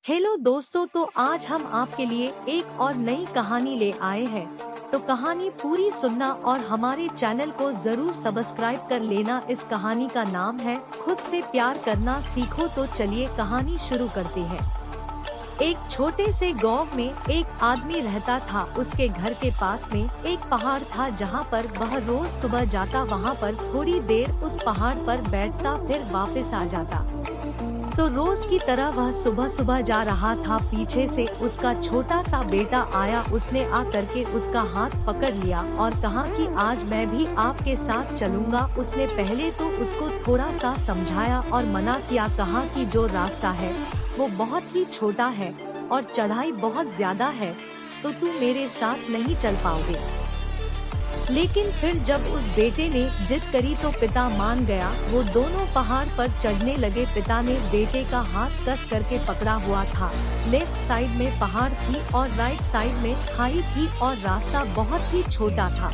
Hello दोस्तों, तो आज हम आपके लिए एक और नई कहानी ले आए हैं। तो कहानी पूरी सुनना और हमारे चैनल को जरूर सब्सक्राइब कर लेना। इस कहानी का नाम है खुद से प्यार करना सीखो। तो चलिए कहानी शुरू करते हैं। एक छोटे से गांव में एक आदमी रहता था। उसके घर के पास में एक पहाड़ था जहां पर वह रोज सुबह जाता, वहां पर थोड़ी देर उस पहाड़ पर बैठता, फिर वापस आ जाता। तो रोज की तरह वह सुबह सुबह जा रहा था। पीछे से उसका छोटा सा बेटा आया। उसने आकर के उसका हाथ पकड़ लिया और कहा कि आज मैं भी आपके साथ चलूंगा। उसने पहले तो उसको थोड़ा सा समझाया और मना किया। कहा कि जो रास्ता है वो बहुत ही छोटा है और चढ़ाई बहुत ज्यादा है, तो तू मेरे साथ नहीं चल पाओगे। लेकिन फिर जब उस बेटे ने जिद करी तो पिता मान गया। वो दोनों पहाड़ पर चढ़ने लगे। पिता ने बेटे का हाथ कस करके पकड़ा हुआ था। लेफ्ट साइड में पहाड़ थी और राइट साइड में खाई थी और रास्ता बहुत ही छोटा था।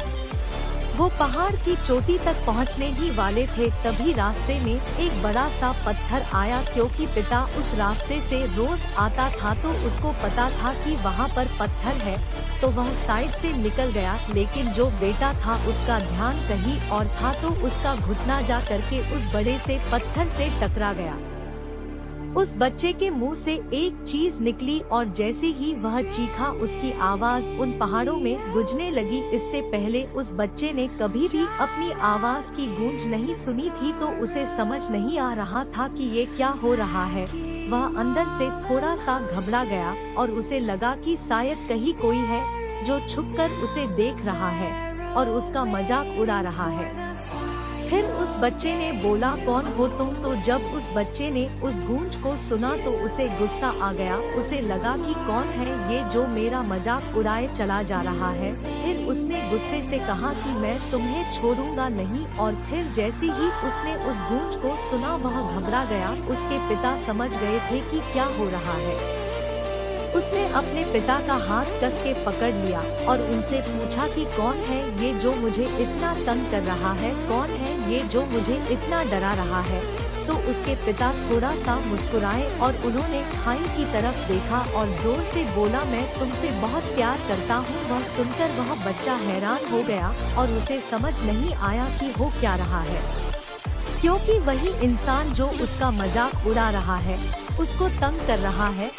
वो पहाड़ की चोटी तक पहुंचने ही वाले थे, तभी रास्ते में एक बड़ा सा पत्थर आया। क्योंकि पिता उस रास्ते से रोज आता था तो उसको पता था कि वहाँ पर पत्थर है, तो वह साइड से निकल गया। लेकिन जो बेटा था उसका ध्यान कहीं और था, तो उसका घुटना जा करके उस बड़े से पत्थर से टकरा गया। उस बच्चे के मुंह से एक चीज निकली और जैसे ही वह चीखा, उसकी आवाज उन पहाड़ों में गूंजने लगी। इससे पहले उस बच्चे ने कभी भी अपनी आवाज की गूंज नहीं सुनी थी, तो उसे समझ नहीं आ रहा था कि ये क्या हो रहा है। वह अंदर से थोड़ा सा घबरा गया और उसे लगा कि शायद कहीं कोई है जो छुपकर उसे देख रहा है और उसका मजाक उड़ा रहा है। फिर उस बच्चे ने बोला, कौन हो तुम? तो जब उस बच्चे ने उस गूंज को सुना तो उसे गुस्सा आ गया। उसे लगा कि कौन है ये जो मेरा मजाक उड़ाए चला जा रहा है। फिर उसने गुस्से से कहा कि मैं तुम्हें छोड़ूंगा नहीं। और फिर जैसे ही उसने उस गूंज को सुना वह घबरा गया। उसके पिता समझ गए थे कि क्या हो रहा है। उसने अपने पिता का हाथ कस के पकड़ लिया और उनसे पूछा कि कौन है ये जो मुझे इतना तंग कर रहा है? कौन है ये जो मुझे इतना डरा रहा है? तो उसके पिता थोड़ा सा मुस्कुराए और उन्होंने खाई की तरफ देखा और जोर से बोला, मैं तुमसे बहुत प्यार करता हूँ। वह सुनकर वह बच्चा हैरान हो गया और उसे समझ नहीं आया कि हो क्या रहा है, क्योंकि वही इंसान जो उसका मजाक उड़ा रहा है, उसको तंग कर रहा है,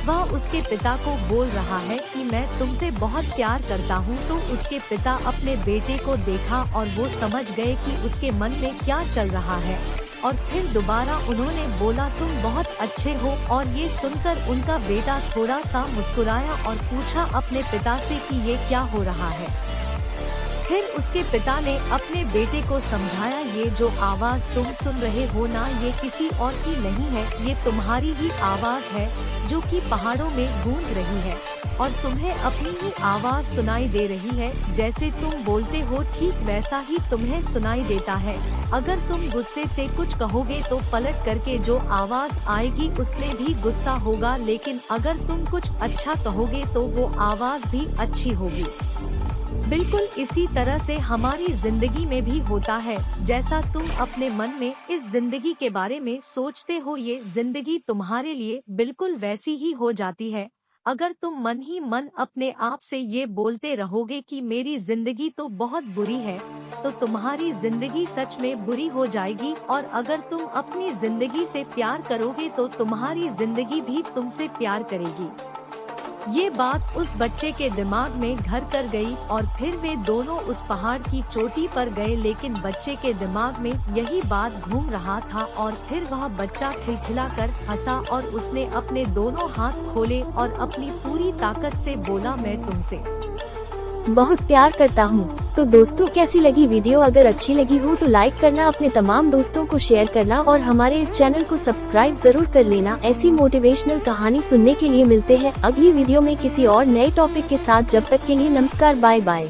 वह उसके पिता को बोल रहा है कि मैं तुमसे बहुत प्यार करता हूँ। तो उसके पिता अपने बेटे को देखा और वो समझ गए कि उसके मन में क्या चल रहा है। और फिर दोबारा उन्होंने बोला, तुम बहुत अच्छे हो। और ये सुनकर उनका बेटा थोड़ा सा मुस्कुराया और पूछा अपने पिता से कि ये क्या हो रहा है। फिर उसके पिता ने अपने बेटे को समझाया, ये जो आवाज तुम सुन रहे हो ना, ये किसी और की नहीं है, ये तुम्हारी ही आवाज है जो कि पहाड़ों में गूंज रही है और तुम्हें अपनी ही आवाज सुनाई दे रही है। जैसे तुम बोलते हो ठीक वैसा ही तुम्हें सुनाई देता है। अगर तुम गुस्से से कुछ कहोगे तो पलट करके जो आवाज आएगी उसमें भी गुस्सा होगा, लेकिन अगर तुम कुछ अच्छा कहोगे तो वो आवाज भी अच्छी होगी। बिल्कुल इसी तरह से हमारी जिंदगी में भी होता है। जैसा तुम अपने मन में इस जिंदगी के बारे में सोचते हो, ये जिंदगी तुम्हारे लिए बिल्कुल वैसी ही हो जाती है। अगर तुम मन ही मन अपने आप से ये बोलते रहोगे कि मेरी जिंदगी तो बहुत बुरी है, तो तुम्हारी जिंदगी सच में बुरी हो जाएगी। और अगर तुम अपनी जिंदगी से प्यार करोगे तो तुम्हारी जिंदगी भी तुमसे प्यार करेगी। ये बात उस बच्चे के दिमाग में घर कर गई और फिर वे दोनों उस पहाड़ की चोटी पर गए। लेकिन बच्चे के दिमाग में यही बात घूम रहा था और फिर वह बच्चा खिलखिलाकर हंसा और उसने अपने दोनों हाथ खोले और अपनी पूरी ताकत से बोला, मैं तुमसे बहुत प्यार करता हूँ। तो दोस्तों, कैसी लगी वीडियो? अगर अच्छी लगी हो तो लाइक करना, अपने तमाम दोस्तों को शेयर करना और हमारे इस चैनल को सब्सक्राइब जरूर कर लेना। ऐसी मोटिवेशनल कहानी सुनने के लिए मिलते हैं अगली वीडियो में किसी और नए टॉपिक के साथ। जब तक के लिए नमस्कार, बाय बाय।